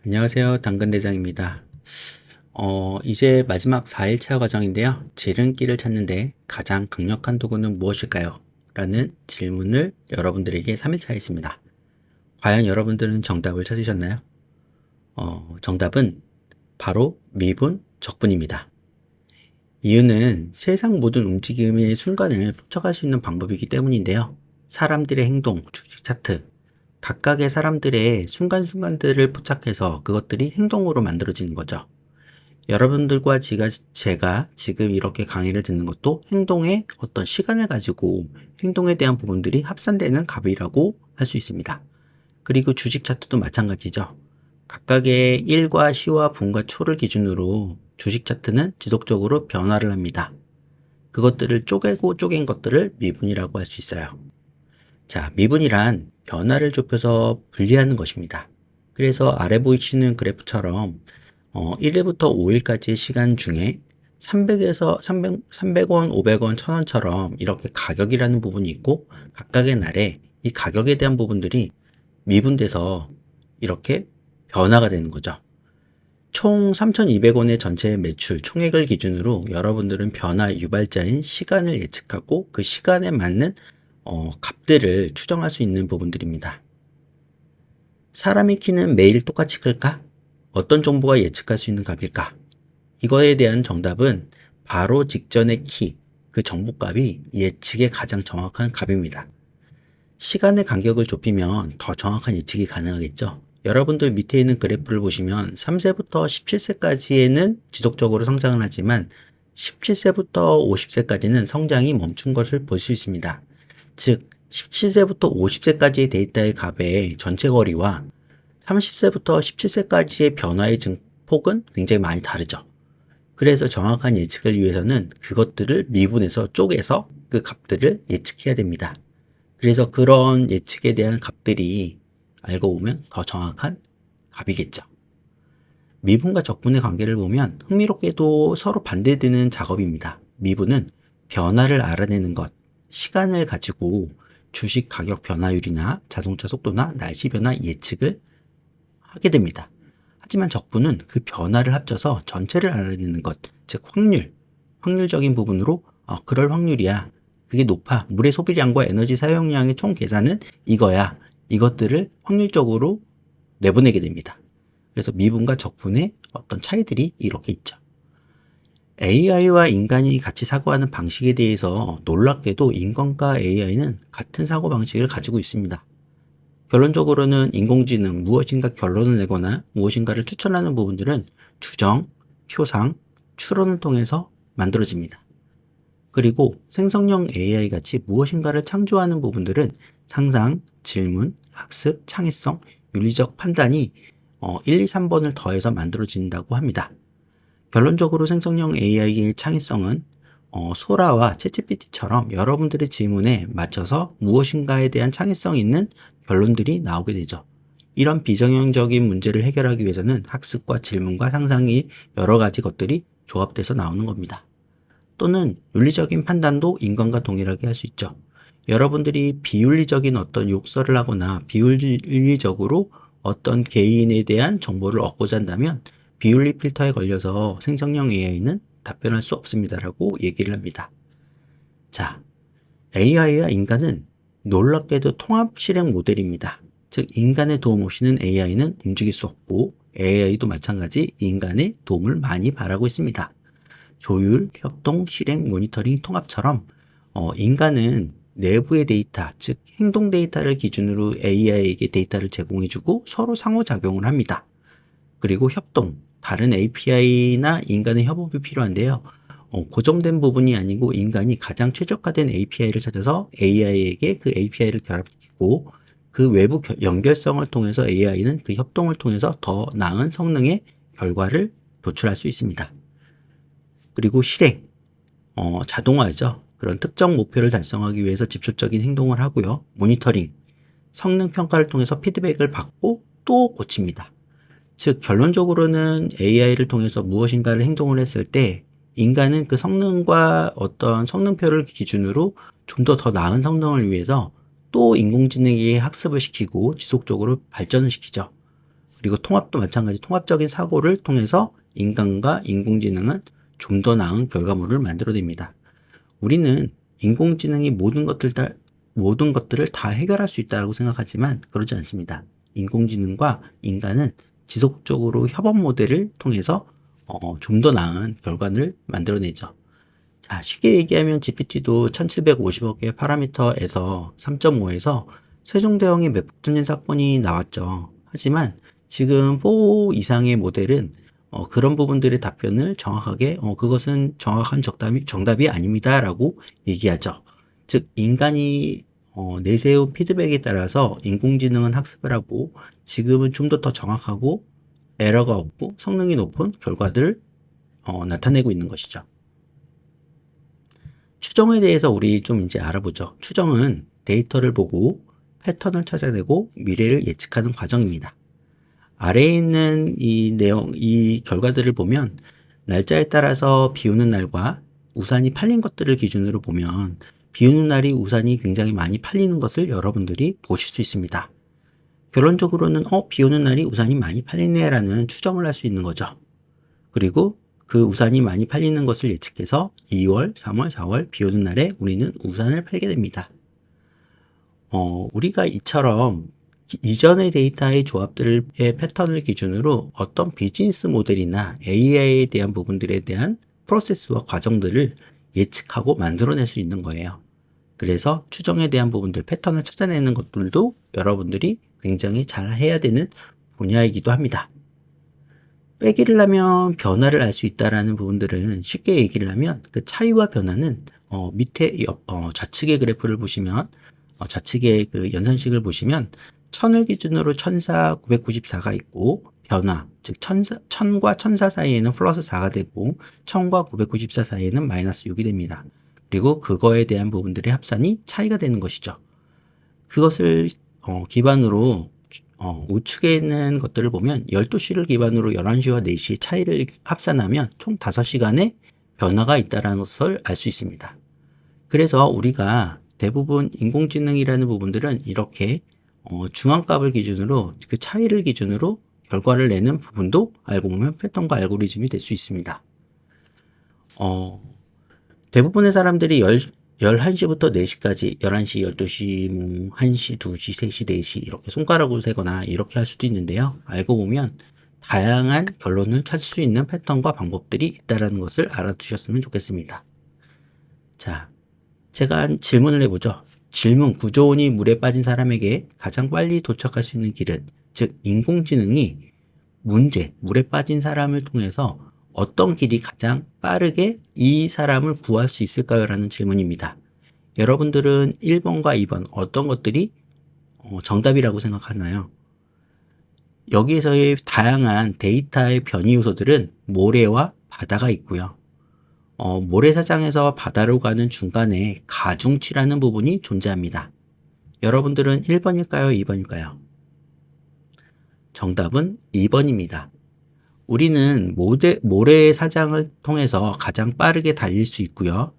안녕하세요. 당근대장입니다. 이제 마지막 4일차 과정인데요. 지름길을 찾는데 가장 강력한 도구는 무엇일까요? 라는 질문을 여러분들에게 3일차 했습니다. 과연 여러분들은 정답을 찾으셨나요? 정답은 바로 미분, 적분입니다. 이유는 세상 모든 움직임의 순간을 포착할 수 있는 방법이기 때문인데요. 사람들의 행동, 주식 차트, 각각의 사람들의 순간순간들을 포착해서 그것들이 행동으로 만들어지는 거죠. 여러분들과 제가 지금 이렇게 강의를 듣는 것도 행동의 어떤 시간을 가지고 행동에 대한 부분들이 합산되는 값이라고 할 수 있습니다. 그리고 주식 차트도 마찬가지죠. 각각의 1과 시와 분과 초를 기준으로 주식 차트는 지속적으로 변화를 합니다. 그것들을 쪼개고 쪼갠 것들을 미분이라고 할 수 있어요. 자, 미분이란 변화를 좁혀서 분리하는 것입니다. 그래서 아래 보이시는 그래프처럼 1일부터 5일까지의 시간 중에 300원, 500원, 1000원처럼 이렇게 가격이라는 부분이 있고 각각의 날에 이 가격에 대한 부분들이 미분돼서 이렇게 변화가 되는 거죠. 총 3,200원의 전체 매출 총액을 기준으로 여러분들은 변화 유발자인 시간을 예측하고 그 시간에 맞는 값들을 추정할 수 있는 부분들입니다. 사람의 키는 매일 똑같이 클까? 어떤 정보가 예측할 수 있는 값일까? 이거에 대한 정답은 바로 직전의 키, 그 정보값이 예측의 가장 정확한 값입니다. 시간의 간격을 좁히면 더 정확한 예측이 가능하겠죠. 여러분들 밑에 있는 그래프를 보시면 3세부터 17세까지에는 지속적으로 성장을 하지만 17세부터 50세까지는 성장이 멈춘 것을 볼 수 있습니다. 즉 17세부터 50세까지의 데이터의 값의 전체 거리와 30세부터 17세까지의 변화의 증폭은 굉장히 많이 다르죠. 그래서 정확한 예측을 위해서는 그것들을 미분해서 쪼개서 그 값들을 예측해야 됩니다. 그래서 그런 예측에 대한 값들이 알고 보면 더 정확한 값이겠죠. 미분과 적분의 관계를 보면 흥미롭게도 서로 반대되는 작업입니다. 미분은 변화를 알아내는 것, 시간을 가지고 주식 가격 변화율이나 자동차 속도나 날씨 변화 예측을 하게 됩니다. 하지만 적분은 그 변화를 합쳐서 전체를 알아내는 것, 즉 확률적인 부분으로 그럴 확률이야. 그게 높아. 물의 소비량과 에너지 사용량의 총 계산은 이거야. 이것들을 확률적으로 내보내게 됩니다. 그래서 미분과 적분의 어떤 차이들이 이렇게 있죠. AI와 인간이 같이 사고하는 방식에 대해서 놀랍게도 인간과 AI는 같은 사고 방식을 가지고 있습니다. 결론적으로는 인공지능 무엇인가 결론을 내거나 무엇인가를 추천하는 부분들은 추정, 표상, 추론을 통해서 만들어집니다. 그리고 생성형 AI 같이 무엇인가를 창조하는 부분들은 상상, 질문, 학습, 창의성, 윤리적 판단이 1, 2, 3번을 더해서 만들어진다고 합니다. 결론적으로 생성형 AI의 창의성은 소라와 챗GPT처럼 여러분들의 질문에 맞춰서 무엇인가에 대한 창의성 있는 결론들이 나오게 되죠. 이런 비정형적인 문제를 해결하기 위해서는 학습과 질문과 상상이 여러 가지 것들이 조합돼서 나오는 겁니다. 또는 윤리적인 판단도 인간과 동일하게 할 수 있죠. 여러분들이 비윤리적인 어떤 욕설을 하거나 비윤리적으로 어떤 개인에 대한 정보를 얻고자 한다면 비윤리 필터에 걸려서 생성형 AI는 답변할 수 없습니다라고 얘기를 합니다. 자, AI와 인간은 놀랍게도 통합 실행 모델입니다. 즉 인간의 도움 없이는 AI는 움직일 수 없고 AI도 마찬가지 인간의 도움을 많이 바라고 있습니다. 조율, 협동, 실행, 모니터링, 통합처럼 인간은 내부의 데이터, 즉 행동 데이터를 기준으로 AI에게 데이터를 제공해주고 서로 상호작용을 합니다. 그리고 협동, 다른 API나 인간의 협업이 필요한데요. 고정된 부분이 아니고 인간이 가장 최적화된 API를 찾아서 AI에게 그 API를 결합시키고 그 외부 연결성을 통해서 AI는 그 협동을 통해서 더 나은 성능의 결과를 도출할 수 있습니다. 그리고 실행, 자동화죠. 그런 특정 목표를 달성하기 위해서 직접적인 행동을 하고요. 모니터링, 성능 평가를 통해서 피드백을 받고 또 고칩니다. 즉 결론적으로는 AI를 통해서 무엇인가를 행동을 했을 때 인간은 그 성능과 어떤 성능표를 기준으로 좀 더 나은 성능을 위해서 또 인공지능에게 학습을 시키고 지속적으로 발전을 시키죠. 그리고 통합도 마찬가지 통합적인 사고를 통해서 인간과 인공지능은 좀 더 나은 결과물을 만들어냅니다. 우리는 인공지능이 모든 것들을 다 해결할 수 있다고 생각하지만 그렇지 않습니다. 인공지능과 인간은 지속적으로 협업 모델을 통해서 좀 더 나은 결과를 만들어내죠. 자, 쉽게 얘기하면 GPT도 1750억 개의 파라미터에서 3.5에서 세종대왕이 매복된 사건이 나왔죠. 하지만 지금 4 이상의 모델은 그런 부분들의 답변을 정확하게 그것은 정확한 정답이 아닙니다라고 얘기하죠. 즉 인간이 내세운 피드백에 따라서 인공지능은 학습을 하고 지금은 좀 더 정확하고 에러가 없고 성능이 높은 결과들을 나타내고 있는 것이죠. 추정에 대해서 우리 좀 이제 알아보죠. 추정은 데이터를 보고 패턴을 찾아내고 미래를 예측하는 과정입니다. 아래에 있는 이 결과들을 보면 날짜에 따라서 비 오는 날과 우산이 팔린 것들을 기준으로 보면 비 오는 날이 우산이 굉장히 많이 팔리는 것을 여러분들이 보실 수 있습니다. 결론적으로는 비 오는 날이 우산이 많이 팔리네라는 추정을 할 수 있는 거죠. 그리고 그 우산이 많이 팔리는 것을 예측해서 2월, 3월, 4월 비 오는 날에 우리는 우산을 팔게 됩니다. 우리가 이처럼 이전의 데이터의 조합들의 패턴을 기준으로 어떤 비즈니스 모델이나 AI에 대한 부분들에 대한 프로세스와 과정들을 예측하고 만들어낼 수 있는 거예요. 그래서 추정에 대한 부분들, 패턴을 찾아내는 것들도 여러분들이 굉장히 잘 해야 되는 분야이기도 합니다. 빼기를 하면 변화를 알 수 있다라는 부분들은 쉽게 얘기를 하면 그 차이와 변화는 밑에 좌측의 그래프를 보시면 좌측의 그 연산식을 보시면 1000을 기준으로 1,994가 있고 변화, 즉 1000과 1004 사이에는 플러스 4가 되고 1000과 994 사이에는 마이너스 6이 됩니다. 그리고 그거에 대한 부분들의 합산이 차이가 되는 것이죠. 그것을 기반으로 우측에 있는 것들을 보면 12시를 기반으로 11시와 4시의 차이를 합산하면 총 5시간의 변화가 있다는 것을 알 수 있습니다. 그래서 우리가 대부분 인공지능이라는 부분들은 이렇게 중앙값을 기준으로 그 차이를 기준으로 결과를 내는 부분도 알고 보면 패턴과 알고리즘이 될 수 있습니다. 대부분의 사람들이 11시부터 4시까지 11시, 12시, 1시, 2시, 3시, 4시 이렇게 손가락으로 세거나 이렇게 할 수도 있는데요. 알고 보면 다양한 결론을 찾을 수 있는 패턴과 방법들이 있다는 것을 알아두셨으면 좋겠습니다. 자, 제가 질문을 해보죠. 질문, 구조원이 물에 빠진 사람에게 가장 빨리 도착할 수 있는 길은, 즉 인공지능이 물에 빠진 사람을 통해서 어떤 길이 가장 빠르게 이 사람을 구할 수 있을까요? 라는 질문입니다. 여러분들은 1번과 2번 어떤 것들이 정답이라고 생각하나요? 여기에서의 다양한 데이터의 변이 요소들은 모래와 바다가 있고요. 모래사장에서 바다로 가는 중간에 가중치라는 부분이 존재합니다. 여러분들은 1번일까요? 2번일까요? 정답은 2번입니다. 우리는 모래사장을 통해서 가장 빠르게 달릴 수 있고요.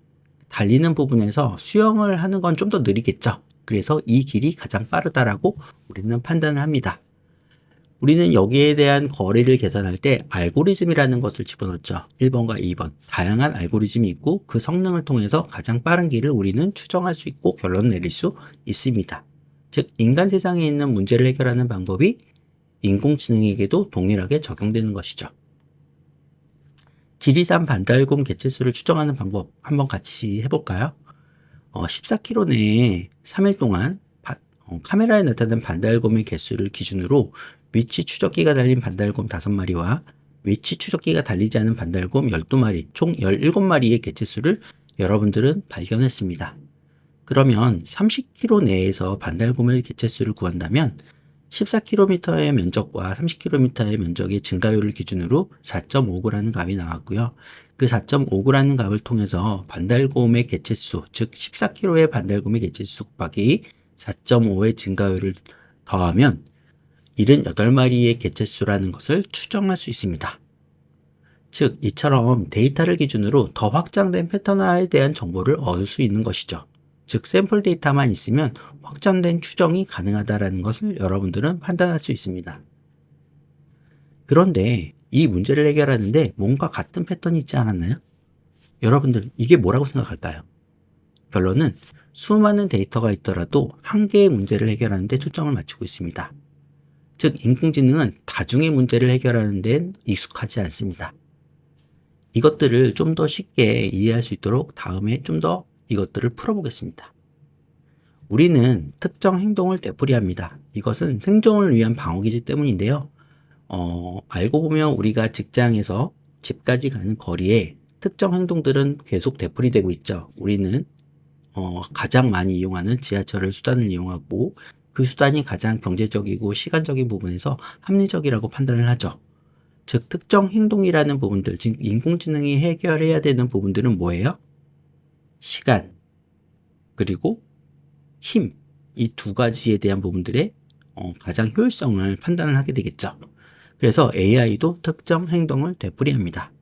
달리는 부분에서 수영을 하는 건 좀 더 느리겠죠. 그래서 이 길이 가장 빠르다라고 우리는 판단을 합니다. 우리는 여기에 대한 거리를 계산할 때 알고리즘이라는 것을 집어넣죠. 1번과 2번. 다양한 알고리즘이 있고 그 성능을 통해서 가장 빠른 길을 우리는 추정할 수 있고 결론을 내릴 수 있습니다. 즉 인간 세상에 있는 문제를 해결하는 방법이 인공지능에게도 동일하게 적용되는 것이죠. 지리산 반달곰 개체수를 추정하는 방법 한번 같이 해볼까요? 14km 내에 3일 동안 카메라에 나타난 반달곰의 개수를 기준으로 위치 추적기가 달린 반달곰 5마리와 위치 추적기가 달리지 않은 반달곰 12마리, 총 17마리의 개체수를 여러분들은 발견했습니다. 그러면 30km 내에서 반달곰의 개체수를 구한다면 14km의 면적과 30km의 면적의 증가율을 기준으로 4.59라는 값이 나왔고요. 그 4.59라는 값을 통해서 반달곰의 개체수, 즉 14km의 반달곰의 개체수 곱하기 4.5의 증가율을 더하면 78마리의 개체수라는 것을 추정할 수 있습니다. 즉 이처럼 데이터를 기준으로 더 확장된 패턴화에 대한 정보를 얻을 수 있는 것이죠. 즉 샘플 데이터만 있으면 확장된 추정이 가능하다는 것을 여러분들은 판단할 수 있습니다. 그런데 이 문제를 해결하는데 뭔가 같은 패턴이 있지 않았나요? 여러분들 이게 뭐라고 생각할까요? 결론은 수많은 데이터가 있더라도 한 개의 문제를 해결하는 데 초점을 맞추고 있습니다. 즉 인공지능은 다중의 문제를 해결하는 데는 익숙하지 않습니다. 이것들을 좀 더 쉽게 이해할 수 있도록 다음에 좀 더 이것들을 풀어보겠습니다. 우리는 특정 행동을 되풀이합니다. 이것은 생존을 위한 방어기지 때문인데요. 알고 보면 우리가 직장에서 집까지 가는 거리에 특정 행동들은 계속 되풀이되고 있죠. 우리는 가장 많이 이용하는 지하철을 수단을 이용하고 그 수단이 가장 경제적이고 시간적인 부분에서 합리적이라고 판단을 하죠. 즉 특정 행동이라는 부분들, 즉 인공지능이 해결해야 되는 부분들은 뭐예요? 시간, 그리고 힘, 이 두 가지에 대한 부분들의 가장 효율성을 판단을 하게 되겠죠. 그래서 AI도 특정 행동을 되풀이합니다.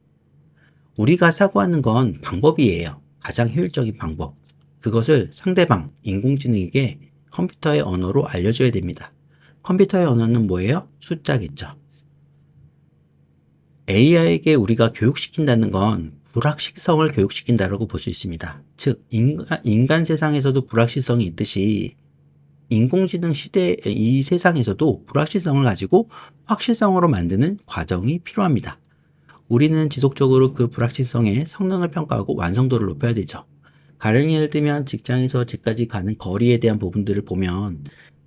우리가 사고하는 건 방법이에요. 가장 효율적인 방법. 그것을 상대방, 인공지능에게 컴퓨터의 언어로 알려줘야 됩니다. 컴퓨터의 언어는 뭐예요? 숫자겠죠. AI에게 우리가 교육시킨다는 건 불확실성을 교육시킨다고 볼 수 있습니다. 즉 인간 세상에서도 불확실성이 있듯이 인공지능 시대 이 세상에서도 불확실성을 가지고 확실성으로 만드는 과정이 필요합니다. 우리는 지속적으로 그 불확실성의 성능을 평가하고 완성도를 높여야 되죠. 가령 예를 들면 직장에서 집까지 가는 거리에 대한 부분들을 보면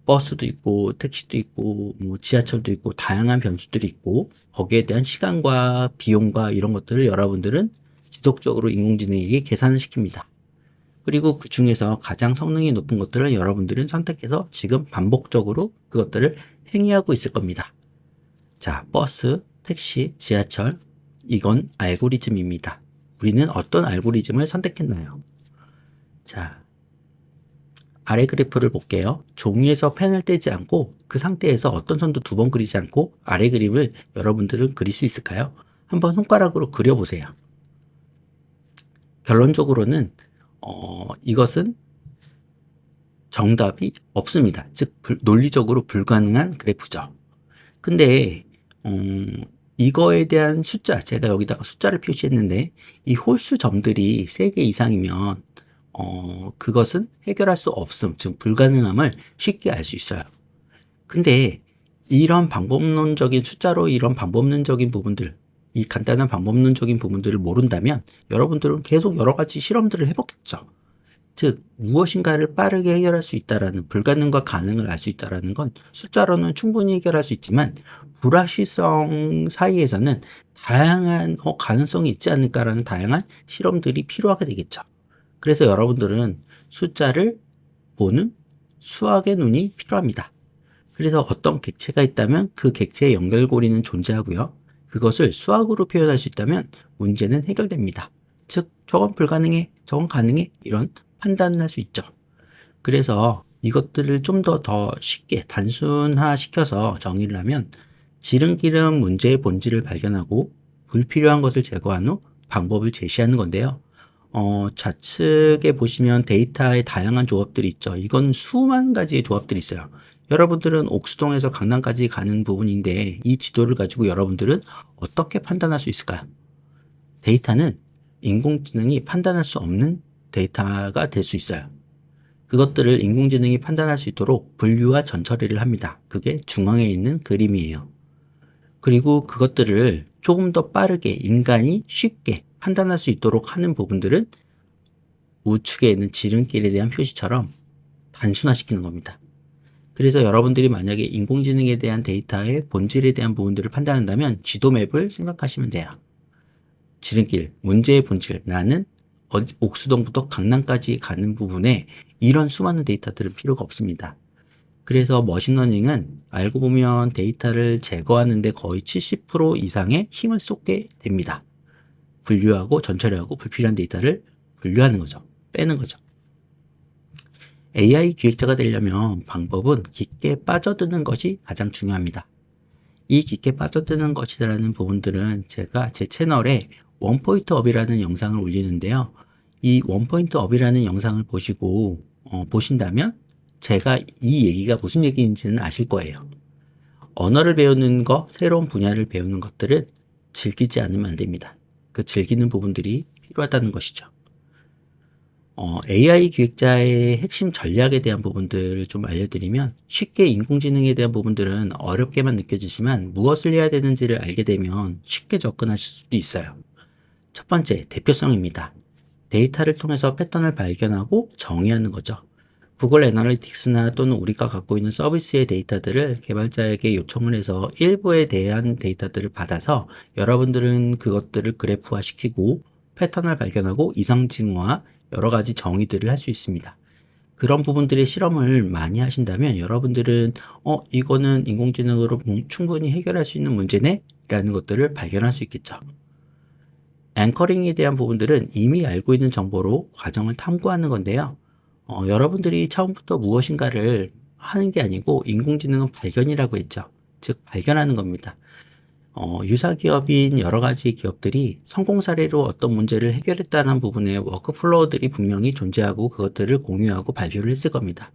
버스도 있고 택시도 있고 뭐 지하철도 있고 다양한 변수들이 있고 거기에 대한 시간과 비용과 이런 것들을 여러분들은 지속적으로 인공지능에게 계산을 시킵니다. 그리고 그 중에서 가장 성능이 높은 것들을 여러분들은 선택해서 지금 반복적으로 그것들을 행위하고 있을 겁니다. 자, 버스, 택시, 지하철, 이건 알고리즘입니다. 우리는 어떤 알고리즘을 선택했나요? 자, 아래 그래프를 볼게요. 종이에서 펜을 떼지 않고 그 상태에서 어떤 선도 두 번 그리지 않고 아래 그림을 여러분들은 그릴 수 있을까요? 한번 손가락으로 그려보세요. 결론적으로는 이것은 정답이 없습니다. 즉 논리적으로 불가능한 그래프죠. 근데 이거에 대한 숫자, 제가 여기다가 숫자를 표시했는데 이 홀수 점들이 3개 이상이면 그것은 해결할 수 없음, 즉 불가능함을 쉽게 알 수 있어요. 근데 이런 방법론적인 숫자로 이런 방법론적인 부분들, 이 간단한 방법론적인 부분들을 모른다면 여러분들은 계속 여러 가지 실험들을 해보겠죠. 즉 무엇인가를 빠르게 해결할 수 있다라는 불가능과 가능을 알 수 있다라는 건 숫자로는 충분히 해결할 수 있지만 불확실성 사이에서는 다양한 가능성이 있지 않을까라는 다양한 실험들이 필요하게 되겠죠. 그래서 여러분들은 숫자를 보는 수학의 눈이 필요합니다. 그래서 어떤 객체가 있다면 그 객체의 연결고리는 존재하고요. 그것을 수학으로 표현할 수 있다면 문제는 해결됩니다. 즉 저건 불가능해, 저건 가능해 이런 판단을 할 수 있죠. 그래서 이것들을 좀 더 쉽게 단순화시켜서 정의를 하면 지름길은 문제의 본질을 발견하고 불필요한 것을 제거한 후 방법을 제시하는 건데요. 좌측에 보시면 데이터의 다양한 조합들이 있죠. 이건 수만 가지의 조합들이 있어요. 여러분들은 옥수동에서 강남까지 가는 부분인데 이 지도를 가지고 여러분들은 어떻게 판단할 수 있을까요? 데이터는 인공지능이 판단할 수 없는 데이터가 될 수 있어요. 그것들을 인공지능이 판단할 수 있도록 분류와 전처리를 합니다. 그게 중앙에 있는 그림이에요. 그리고 그것들을 조금 더 빠르게 인간이 쉽게 판단할 수 있도록 하는 부분들은 우측에 있는 지름길에 대한 표시처럼 단순화시키는 겁니다. 그래서 여러분들이 만약에 인공지능에 대한 데이터의 본질에 대한 부분들을 판단한다면 지도맵을 생각하시면 돼요. 지름길, 문제의 본질, 나는 옥수동부터 강남까지 가는 부분에 이런 수많은 데이터들은 필요가 없습니다. 그래서 머신러닝은 알고 보면 데이터를 제거하는데 거의 70% 이상의 힘을 쏟게 됩니다. 분류하고 전처리하고 불필요한 데이터를 분류하는 거죠. 빼는 거죠. AI 기획자가 되려면 방법은 깊게 빠져드는 것이 가장 중요합니다. 이 깊게 빠져드는 것이라는 부분들은 제가 제 채널에 원포인트 업이라는 영상을 올리는데요. 이 원포인트 업이라는 영상을 보시고 보신다면 제가 이 얘기가 무슨 얘기인지는 아실 거예요. 언어를 배우는 거, 새로운 분야를 배우는 것들은 즐기지 않으면 안 됩니다. 그 즐기는 부분들이 필요하다는 것이죠. AI 기획자의 핵심 전략에 대한 부분들을 좀 알려드리면, 쉽게 인공지능에 대한 부분들은 어렵게만 느껴지지만 무엇을 해야 되는지를 알게 되면 쉽게 접근하실 수도 있어요. 첫 번째, 대표성입니다. 데이터를 통해서 패턴을 발견하고 정의하는 거죠. 구글 애널리틱스나 또는 우리가 갖고 있는 서비스의 데이터들을 개발자에게 요청을 해서 일부에 대한 데이터들을 받아서 여러분들은 그것들을 그래프화시키고 패턴을 발견하고 이상징후와 여러 가지 정의들을 할 수 있습니다. 그런 부분들의 실험을 많이 하신다면 여러분들은 이거는 인공지능으로 충분히 해결할 수 있는 문제네? 라는 것들을 발견할 수 있겠죠. 앵커링에 대한 부분들은 이미 알고 있는 정보로 과정을 탐구하는 건데요. 여러분들이 처음부터 무엇인가를 하는 게 아니고 인공지능은 발견이라고 했죠. 즉 발견하는 겁니다. 유사 기업인 여러 가지 기업들이 성공 사례로 어떤 문제를 해결했다는 부분의 워크플로우들이 분명히 존재하고 그것들을 공유하고 발표를 했을 겁니다.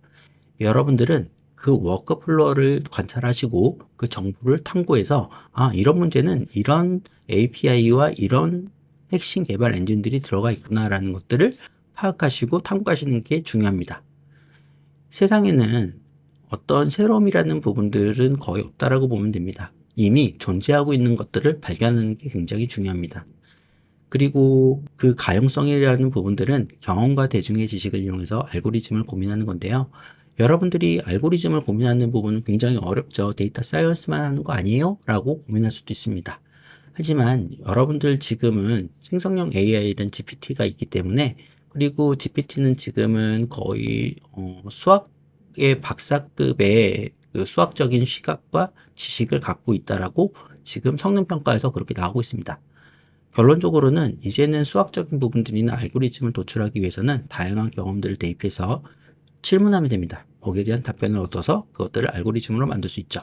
여러분들은 그 워크플로우를 관찰하시고 그 정보를 탐구해서 이런 문제는 이런 API와 이런 핵심 개발 엔진들이 들어가 있구나라는 것들을 파악하시고 탐구하시는 게 중요합니다. 세상에는 어떤 새로움이라는 부분들은 거의 없다라고 보면 됩니다. 이미 존재하고 있는 것들을 발견하는 게 굉장히 중요합니다. 그리고 그 가용성이라는 부분들은 경험과 대중의 지식을 이용해서 알고리즘을 고민하는 건데요. 여러분들이 알고리즘을 고민하는 부분은 굉장히 어렵죠. 데이터 사이언스만 하는 거 아니에요? 라고 고민할 수도 있습니다. 하지만 여러분들 지금은 생성형 AI는 GPT가 있기 때문에, 그리고 GPT는 지금은 거의 수학의 박사급의 그 수학적인 시각과 지식을 갖고 있다라고 지금 성능평가에서 그렇게 나오고 있습니다. 결론적으로는 이제는 수학적인 부분들이나 알고리즘을 도출하기 위해서는 다양한 경험들을 대입해서 질문하면 됩니다. 거기에 대한 답변을 얻어서 그것들을 알고리즘으로 만들 수 있죠.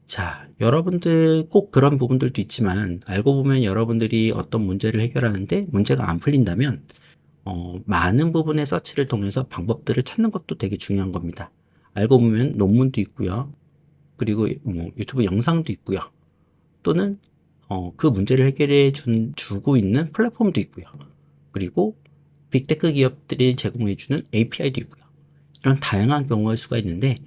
자, 여러분들 꼭 그런 부분들도 있지만 알고 보면 여러분들이 어떤 문제를 해결하는데 문제가 안 풀린다면 많은 부분의 서치를 통해서 방법들을 찾는 것도 되게 중요한 겁니다. 알고 보면 논문도 있고요. 그리고 뭐 유튜브 영상도 있고요. 또는 그 문제를 해결해 주고 있는 플랫폼도 있고요. 그리고 빅테크 기업들이 제공해 주는 API도 있고요. 이런 다양한 경우의 수가 있는데,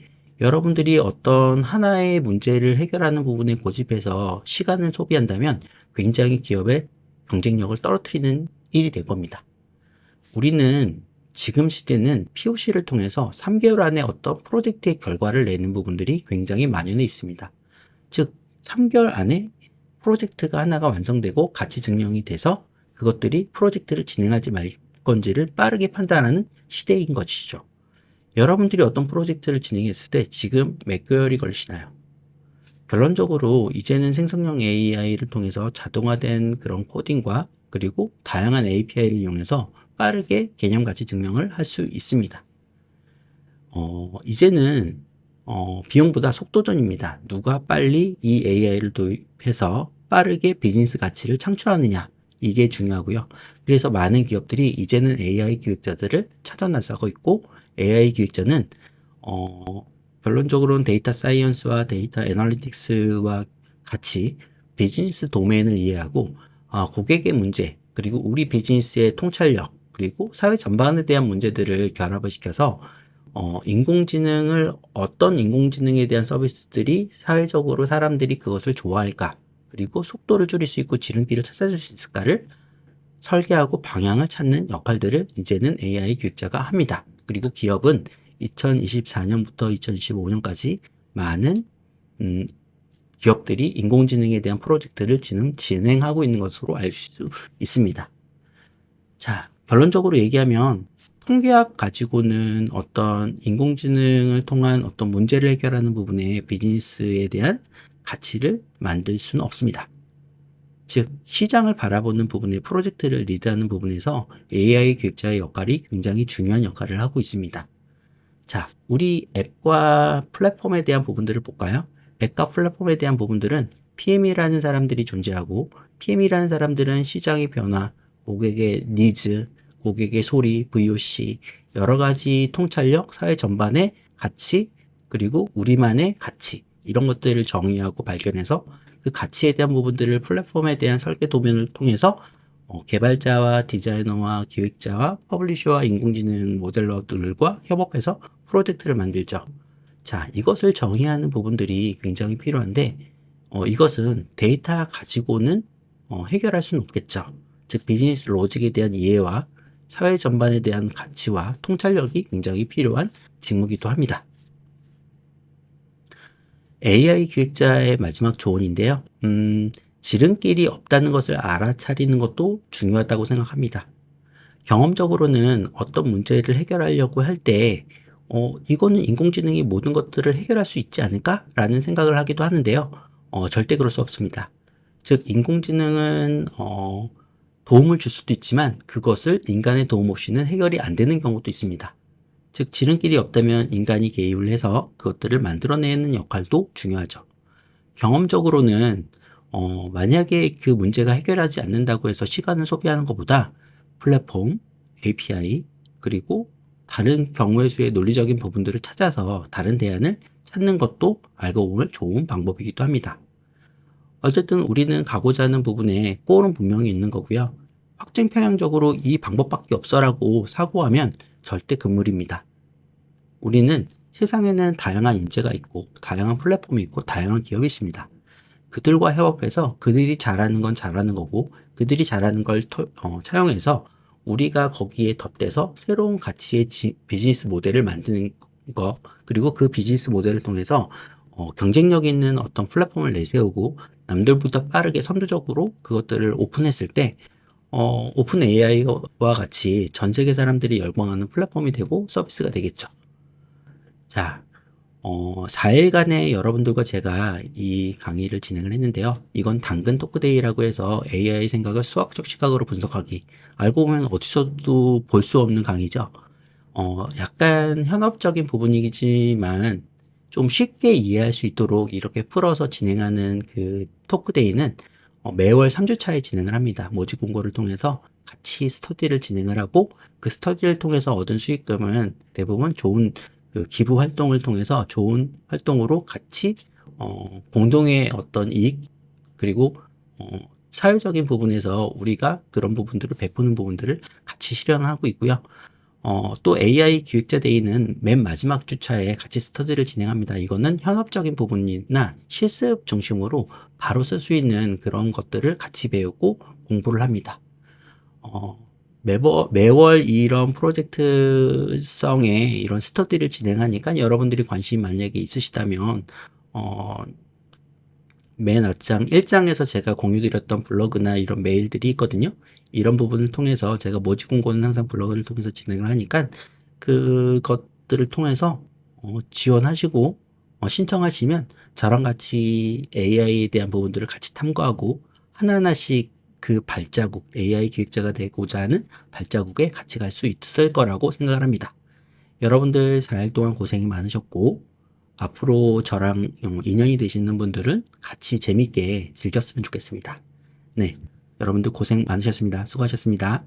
여러분들이 어떤 하나의 문제를 해결하는 부분에 고집해서 시간을 소비한다면 굉장히 기업의 경쟁력을 떨어뜨리는 일이 될 겁니다. 우리는 지금 시대는 POC를 통해서 3개월 안에 어떤 프로젝트의 결과를 내는 부분들이 굉장히 만연해 있습니다. 즉 3개월 안에 프로젝트가 하나가 완성되고 가치 증명이 돼서 그것들이 프로젝트를 진행하지 말 건지를 빠르게 판단하는 시대인 것이죠. 여러분들이 어떤 프로젝트를 진행했을 때 지금 몇 개월이 걸리시나요? 결론적으로 이제는 생성형 AI를 통해서 자동화된 그런 코딩과 그리고 다양한 API를 이용해서 빠르게 개념 가치 증명을 할 수 있습니다. 이제는 비용보다 속도전입니다. 누가 빨리 이 AI를 도입해서 빠르게 비즈니스 가치를 창출하느냐, 이게 중요하고요. 그래서 많은 기업들이 이제는 AI 기획자들을 찾아 나서고 있고, AI 기획자는 결론적으로는 데이터 사이언스와 데이터 애널리틱스와 같이 비즈니스 도메인을 이해하고 고객의 문제, 그리고 우리 비즈니스의 통찰력, 그리고 사회 전반에 대한 문제들을 결합을 시켜서 인공지능을 어떤 인공지능에 대한 서비스들이 사회적으로 사람들이 그것을 좋아할까, 그리고 속도를 줄일 수 있고 지름길을 찾아줄 수 있을까를 설계하고 방향을 찾는 역할들을 이제는 AI 기획자가 합니다. 그리고 기업은 2024년부터 2025년까지 많은 기업들이 인공지능에 대한 프로젝트를 진행하고 있는 것으로 알 수 있습니다. 자, 결론적으로 얘기하면 통계학 가지고는 어떤 인공지능을 통한 어떤 문제를 해결하는 부분에 비즈니스에 대한 가치를 만들 수는 없습니다. 즉, 시장을 바라보는 부분의 프로젝트를 리드하는 부분에서 AI 기획자의 역할이 굉장히 중요한 역할을 하고 있습니다. 자, 우리 앱과 플랫폼에 대한 부분들을 볼까요? 앱과 플랫폼에 대한 부분들은 PM이라는 사람들이 존재하고, PM이라는 사람들은 시장의 변화, 고객의 니즈, 고객의 소리, VOC, 여러 가지 통찰력, 사회 전반의 가치, 그리고 우리만의 가치, 이런 것들을 정의하고 발견해서 그 가치에 대한 부분들을 플랫폼에 대한 설계 도면을 통해서 개발자와 디자이너와 기획자와 퍼블리셔와 인공지능 모델러들과 협업해서 프로젝트를 만들죠. 자, 이것을 정의하는 부분들이 굉장히 필요한데, 이것은 데이터 가지고는 해결할 수는 없겠죠. 즉, 비즈니스 로직에 대한 이해와 사회 전반에 대한 가치와 통찰력이 굉장히 필요한 직무이기도 합니다. AI 기획자의 마지막 조언인데요. 지름길이 없다는 것을 알아차리는 것도 중요하다고 생각합니다. 경험적으로는 어떤 문제를 해결하려고 할 때, 이거는 인공지능이 모든 것들을 해결할 수 있지 않을까라는 생각을 하기도 하는데요. 절대 그럴 수 없습니다. 즉, 인공지능은, 도움을 줄 수도 있지만 그것을 인간의 도움 없이는 해결이 안 되는 경우도 있습니다. 즉, 지름길이 없다면 인간이 개입을 해서 그것들을 만들어내는 역할도 중요하죠. 경험적으로는 만약에 그 문제가 해결하지 않는다고 해서 시간을 소비하는 것보다 플랫폼, API, 그리고 다른 경우의 수의 논리적인 부분들을 찾아서 다른 대안을 찾는 것도 알고 보면 좋은 방법이기도 합니다. 어쨌든 우리는 가고자 하는 부분에 골은 분명히 있는 거고요. 확증 편향적으로 이 방법밖에 없어라고 사고하면 절대 금물입니다. 우리는 세상에는 다양한 인재가 있고 다양한 플랫폼이 있고 다양한 기업이 있습니다. 그들과 협업해서 그들이 잘하는 건 잘하는 거고 그들이 잘하는 걸 차용해서 우리가 거기에 덧대서 새로운 가치의 비즈니스 모델을 만드는 거, 그리고 그 비즈니스 모델을 통해서 경쟁력 있는 어떤 플랫폼을 내세우고 남들보다 빠르게 선두적으로 그것들을 오픈했을 때 오픈 AI와 같이 전 세계 사람들이 열광하는 플랫폼이 되고 서비스가 되겠죠. 자, 4일간의 여러분들과 제가 이 강의를 진행을 했는데요. 이건 당근 토크데이라고 해서 AI 생각을 수학적 시각으로 분석하기. 알고 보면 어디서도 볼 수 없는 강의죠. 약간 현업적인 부분이지만 좀 쉽게 이해할 수 있도록 이렇게 풀어서 진행하는 그 토크데이는 매월 3주차에 진행을 합니다. 모집 공고를 통해서 같이 스터디를 진행을 하고 그 스터디를 통해서 얻은 수익금은 대부분 좋은 그 기부 활동을 통해서 좋은 활동으로 같이 공동의 어떤 이익 그리고 사회적인 부분에서 우리가 그런 부분들을 베푸는 부분들을 같이 실현하고 있고요. 또 AI 기획자 데이는 맨 마지막 주차에 같이 스터디를 진행합니다. 이거는 현업적인 부분이나 실습 중심으로 바로 쓸 수 있는 그런 것들을 같이 배우고 공부를 합니다. 매월 이런 프로젝트성의 이런 스터디를 진행하니까 여러분들이 관심이 만약에 있으시다면, 맨 1장에서 제가 공유드렸던 블로그나 이런 메일들이 있거든요. 이런 부분을 통해서 제가 모집 공고는 항상 블로그를 통해서 진행을 하니까 그것들을 통해서 지원하시고 신청하시면 저랑 같이 AI에 대한 부분들을 같이 탐구하고 하나하나씩 그 발자국, AI 기획자가 되고자 하는 발자국에 같이 갈 수 있을 거라고 생각을 합니다. 여러분들 4일 동안 고생이 많으셨고 앞으로 저랑 인연이 되시는 분들은 같이 재밌게 즐겼으면 좋겠습니다. 네, 여러분들 고생 많으셨습니다. 수고하셨습니다.